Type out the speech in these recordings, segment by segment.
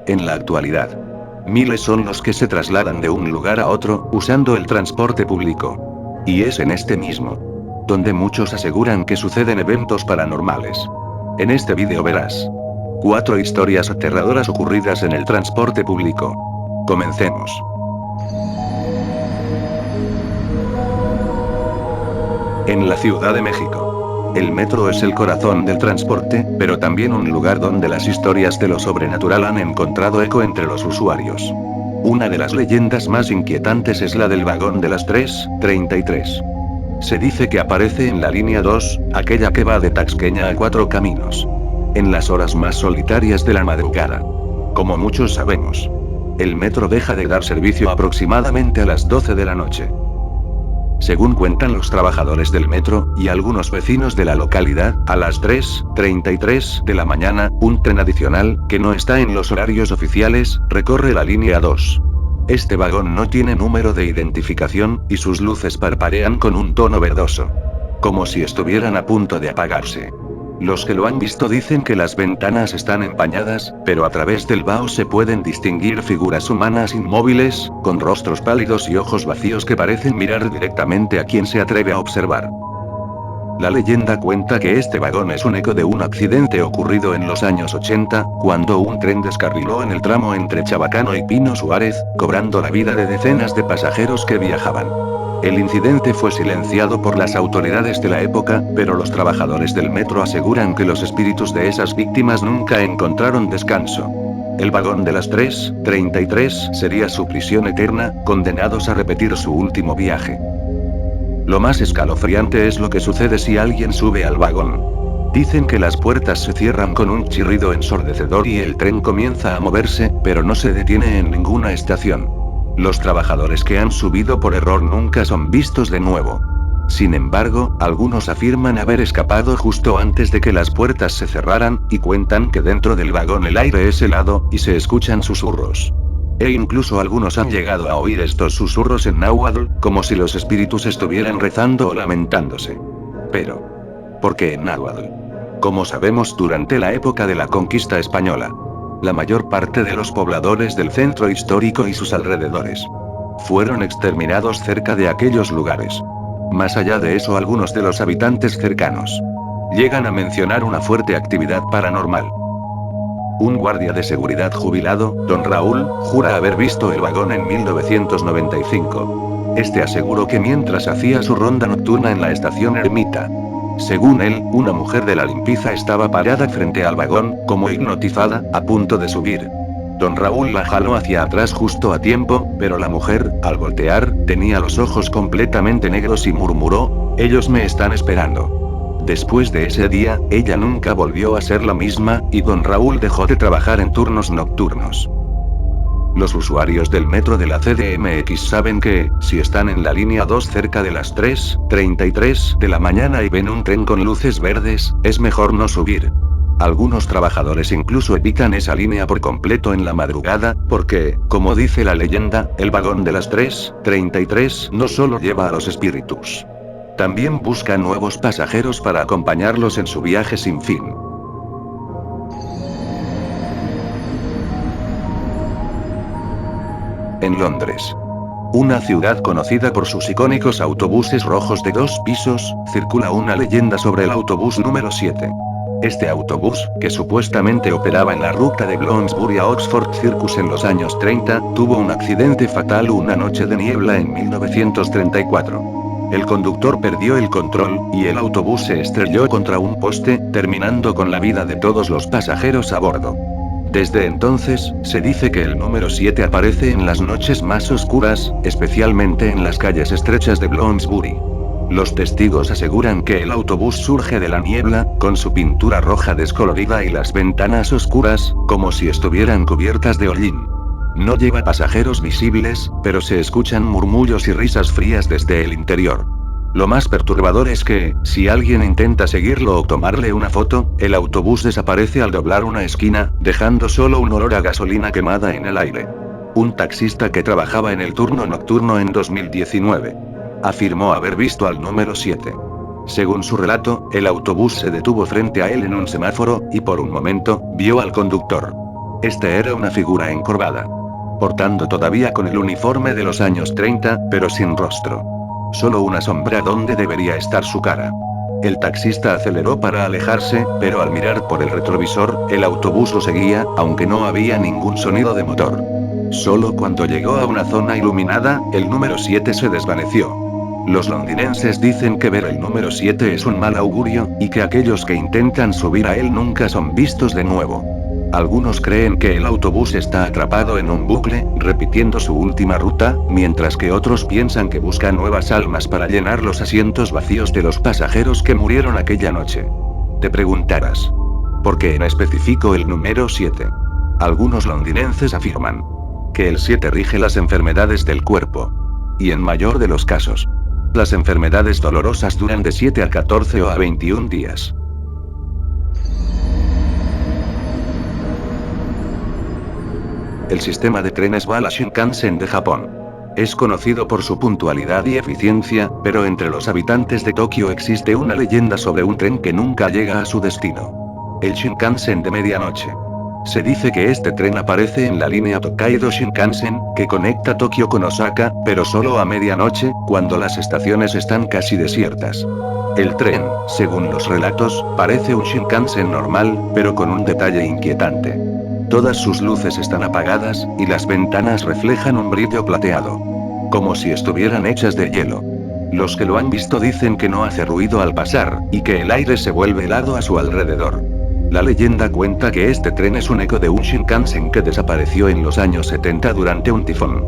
En la actualidad, miles son los que se trasladan de un lugar a otro, usando el transporte público. Y es en este mismo, donde muchos aseguran que suceden eventos paranormales. En este vídeo verás 4 historias aterradoras ocurridas en el transporte público. Comencemos. En la Ciudad de México. El metro es el corazón del transporte, pero también un lugar donde las historias de lo sobrenatural han encontrado eco entre los usuarios. Una de las leyendas más inquietantes es la del vagón de las 3:33. Se dice que aparece en la línea 2, aquella que va de Taxqueña a Cuatro Caminos, en las horas más solitarias de la madrugada. Como muchos sabemos, el metro deja de dar servicio aproximadamente a las 12 de la noche. Según cuentan los trabajadores del metro, y algunos vecinos de la localidad, a las 3:33 de la mañana, un tren adicional, que no está en los horarios oficiales, recorre la línea 2. Este vagón no tiene número de identificación, y sus luces parpadean con un tono verdoso, como si estuvieran a punto de apagarse. Los que lo han visto dicen que las ventanas están empañadas, pero a través del vaho se pueden distinguir figuras humanas inmóviles, con rostros pálidos y ojos vacíos que parecen mirar directamente a quien se atreve a observar. La leyenda cuenta que este vagón es un eco de un accidente ocurrido en los años 80, cuando un tren descarriló en el tramo entre Chabacano y Pino Suárez, cobrando la vida de decenas de pasajeros que viajaban. El incidente fue silenciado por las autoridades de la época, pero los trabajadores del metro aseguran que los espíritus de esas víctimas nunca encontraron descanso. El vagón de las 3:33 sería su prisión eterna, condenados a repetir su último viaje. Lo más escalofriante es lo que sucede si alguien sube al vagón. Dicen que las puertas se cierran con un chirrido ensordecedor y el tren comienza a moverse, pero no se detiene en ninguna estación. Los trabajadores que han subido por error nunca son vistos de nuevo. Sin embargo, algunos afirman haber escapado justo antes de que las puertas se cerraran, y cuentan que dentro del vagón el aire es helado, y se escuchan susurros. E incluso algunos han llegado a oír estos susurros en náhuatl, como si los espíritus estuvieran rezando o lamentándose. Pero, ¿por qué en náhuatl? Como sabemos, durante la época de la conquista española, la mayor parte de los pobladores del centro histórico y sus alrededores fueron exterminados cerca de aquellos lugares. Más allá de eso, algunos de los habitantes cercanos llegan a mencionar una fuerte actividad paranormal. Un guardia de seguridad jubilado, don Raúl, jura haber visto el vagón en 1995. Este aseguró que mientras hacía su ronda nocturna en la estación Ermita, según él, una mujer de la limpieza estaba parada frente al vagón, como hipnotizada, a punto de subir. Don Raúl la jaló hacia atrás justo a tiempo, pero la mujer, al voltear, tenía los ojos completamente negros y murmuró: "Ellos me están esperando". Después de ese día, ella nunca volvió a ser la misma, y don Raúl dejó de trabajar en turnos nocturnos. Los usuarios del metro de la CDMX saben que, si están en la línea 2 cerca de las 3:33 de la mañana y ven un tren con luces verdes, es mejor no subir. Algunos trabajadores incluso evitan esa línea por completo en la madrugada, porque, como dice la leyenda, el vagón de las 3:33 no solo lleva a los espíritus. También busca nuevos pasajeros para acompañarlos en su viaje sin fin. En Londres, una ciudad conocida por sus icónicos autobuses rojos de 2 pisos, circula una leyenda sobre el autobús número 7. Este autobús, que supuestamente operaba en la ruta de Bloomsbury a Oxford Circus en los años 30, tuvo un accidente fatal una noche de niebla en 1934. El conductor perdió el control, y el autobús se estrelló contra un poste, terminando con la vida de todos los pasajeros a bordo. Desde entonces, se dice que el número 7 aparece en las noches más oscuras, especialmente en las calles estrechas de Bloomsbury. Los testigos aseguran que el autobús surge de la niebla, con su pintura roja descolorida y las ventanas oscuras, como si estuvieran cubiertas de hollín. No lleva pasajeros visibles, pero se escuchan murmullos y risas frías desde el interior. Lo más perturbador es que, si alguien intenta seguirlo o tomarle una foto, el autobús desaparece al doblar una esquina, dejando solo un olor a gasolina quemada en el aire. Un taxista que trabajaba en el turno nocturno en 2019 afirmó haber visto al número 7. Según su relato, el autobús se detuvo frente a él en un semáforo, y por un momento, vio al conductor. Este era una figura encorvada, portando todavía con el uniforme de los años 30, pero sin rostro. Solo una sombra donde debería estar su cara. El taxista aceleró para alejarse, pero al mirar por el retrovisor, el autobús lo seguía, aunque no había ningún sonido de motor. Solo cuando llegó a una zona iluminada, el número 7 se desvaneció. Los londinenses dicen que ver el número 7 es un mal augurio, y que aquellos que intentan subir a él nunca son vistos de nuevo. Algunos creen que el autobús está atrapado en un bucle, repitiendo su última ruta, mientras que otros piensan que busca nuevas almas para llenar los asientos vacíos de los pasajeros que murieron aquella noche. Te preguntarás, ¿por qué en específico el número 7? Algunos londinenses afirman que el 7 rige las enfermedades del cuerpo. Y en mayor de los casos, las enfermedades dolorosas duran de 7 a 14 o a 21 días. El sistema de trenes va a la Shinkansen de Japón. Es conocido por su puntualidad y eficiencia, pero entre los habitantes de Tokio existe una leyenda sobre un tren que nunca llega a su destino. El Shinkansen de medianoche. Se dice que este tren aparece en la línea Tokaido Shinkansen, que conecta Tokio con Osaka, pero solo a medianoche, cuando las estaciones están casi desiertas. El tren, según los relatos, parece un Shinkansen normal, pero con un detalle inquietante. Todas sus luces están apagadas, y las ventanas reflejan un brillo plateado. Como si estuvieran hechas de hielo. Los que lo han visto dicen que no hace ruido al pasar, y que el aire se vuelve helado a su alrededor. La leyenda cuenta que este tren es un eco de un Shinkansen que desapareció en los años 70 durante un tifón.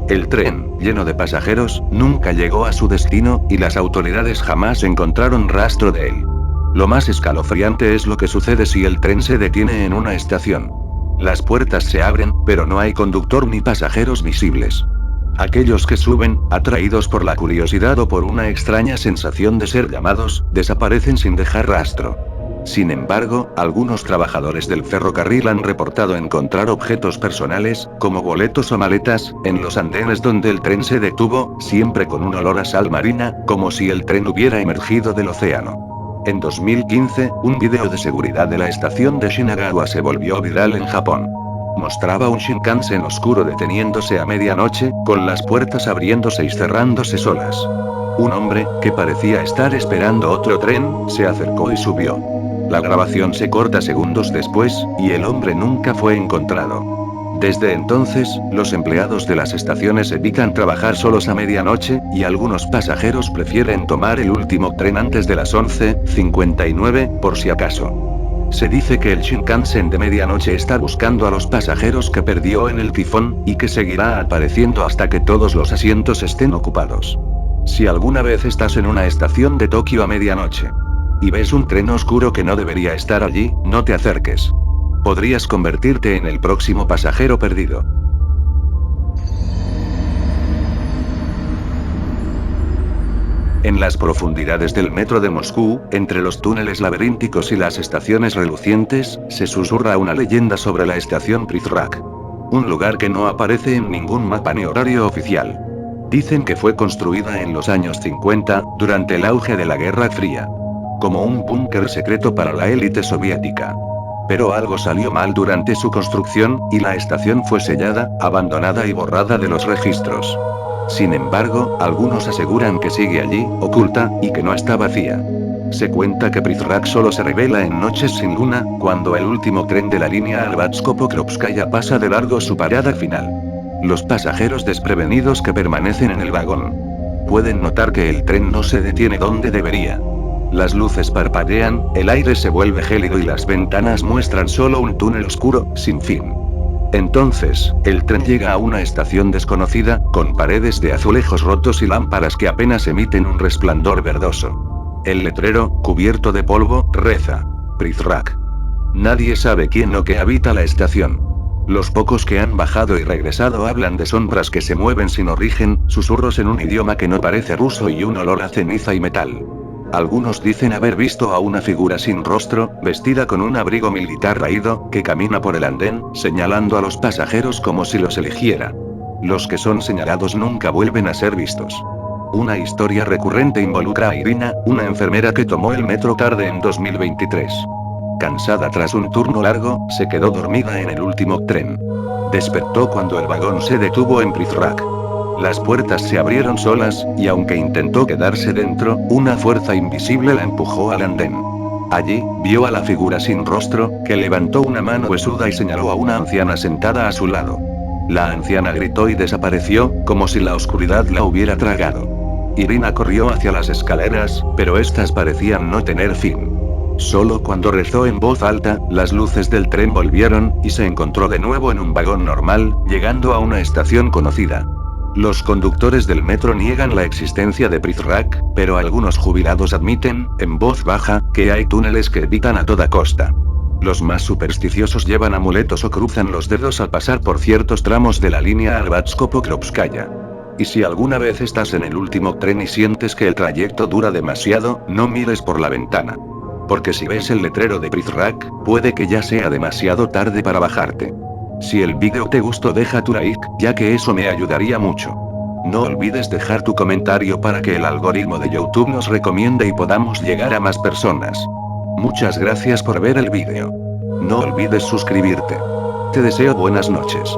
El tren, lleno de pasajeros, nunca llegó a su destino, y las autoridades jamás encontraron rastro de él. Lo más escalofriante es lo que sucede si el tren se detiene en una estación. Las puertas se abren, pero no hay conductor ni pasajeros visibles. Aquellos que suben, atraídos por la curiosidad o por una extraña sensación de ser llamados, desaparecen sin dejar rastro. Sin embargo, algunos trabajadores del ferrocarril han reportado encontrar objetos personales, como boletos o maletas, en los andenes donde el tren se detuvo, siempre con un olor a sal marina, como si el tren hubiera emergido del océano. En 2015, un video de seguridad de la estación de Shinagawa se volvió viral en Japón. Mostraba un Shinkansen oscuro deteniéndose a medianoche, con las puertas abriéndose y cerrándose solas. Un hombre, que parecía estar esperando otro tren, se acercó y subió. La grabación se corta segundos después, y el hombre nunca fue encontrado. Desde entonces, los empleados de las estaciones evitan trabajar solos a medianoche, y algunos pasajeros prefieren tomar el último tren antes de las 11:59, por si acaso. Se dice que el Shinkansen de medianoche está buscando a los pasajeros que perdió en el tifón, y que seguirá apareciendo hasta que todos los asientos estén ocupados. Si alguna vez estás en una estación de Tokio a medianoche y ves un tren oscuro que no debería estar allí, no te acerques. Podrías convertirte en el próximo pasajero perdido. En las profundidades del metro de Moscú, entre los túneles laberínticos y las estaciones relucientes, se susurra una leyenda sobre la estación Prizrak. Un lugar que no aparece en ningún mapa ni horario oficial. Dicen que fue construida en los años 50, durante el auge de la Guerra Fría. Como un búnker secreto para la élite soviética. Pero algo salió mal durante su construcción, y la estación fue sellada, abandonada y borrada de los registros. Sin embargo, algunos aseguran que sigue allí, oculta, y que no está vacía. Se cuenta que Prizrak solo se revela en noches sin luna, cuando el último tren de la línea Arbatsko-Pokrovskaya pasa de largo su parada final. Los pasajeros desprevenidos que permanecen en el vagón pueden notar que el tren no se detiene donde debería. Las luces parpadean, el aire se vuelve gélido y las ventanas muestran solo un túnel oscuro, sin fin. Entonces, el tren llega a una estación desconocida, con paredes de azulejos rotos y lámparas que apenas emiten un resplandor verdoso. El letrero, cubierto de polvo, reza: Prizrak. Nadie sabe quién o qué habita la estación. Los pocos que han bajado y regresado hablan de sombras que se mueven sin origen, susurros en un idioma que no parece ruso y un olor a ceniza y metal. Algunos dicen haber visto a una figura sin rostro, vestida con un abrigo militar raído, que camina por el andén, señalando a los pasajeros como si los eligiera. Los que son señalados nunca vuelven a ser vistos. Una historia recurrente involucra a Irina, una enfermera que tomó el metro tarde en 2023. Cansada tras un turno largo, se quedó dormida en el último tren. Despertó cuando el vagón se detuvo en Prithrak. Las puertas se abrieron solas, y aunque intentó quedarse dentro, una fuerza invisible la empujó al andén. Allí, vio a la figura sin rostro, que levantó una mano huesuda y señaló a una anciana sentada a su lado. La anciana gritó y desapareció, como si la oscuridad la hubiera tragado. Irina corrió hacia las escaleras, pero estas parecían no tener fin. Solo cuando rezó en voz alta, las luces del tren volvieron, y se encontró de nuevo en un vagón normal, llegando a una estación conocida. Los conductores del metro niegan la existencia de Prithrak, pero algunos jubilados admiten, en voz baja, que hay túneles que evitan a toda costa. Los más supersticiosos llevan amuletos o cruzan los dedos al pasar por ciertos tramos de la línea Arbatsko-Pokrovskaya. Y si alguna vez estás en el último tren y sientes que el trayecto dura demasiado, no mires por la ventana. Porque si ves el letrero de Prithrak, puede que ya sea demasiado tarde para bajarte. Si el vídeo te gustó, deja tu like, ya que eso me ayudaría mucho. No olvides dejar tu comentario para que el algoritmo de YouTube nos recomiende y podamos llegar a más personas. Muchas gracias por ver el vídeo. No olvides suscribirte. Te deseo buenas noches.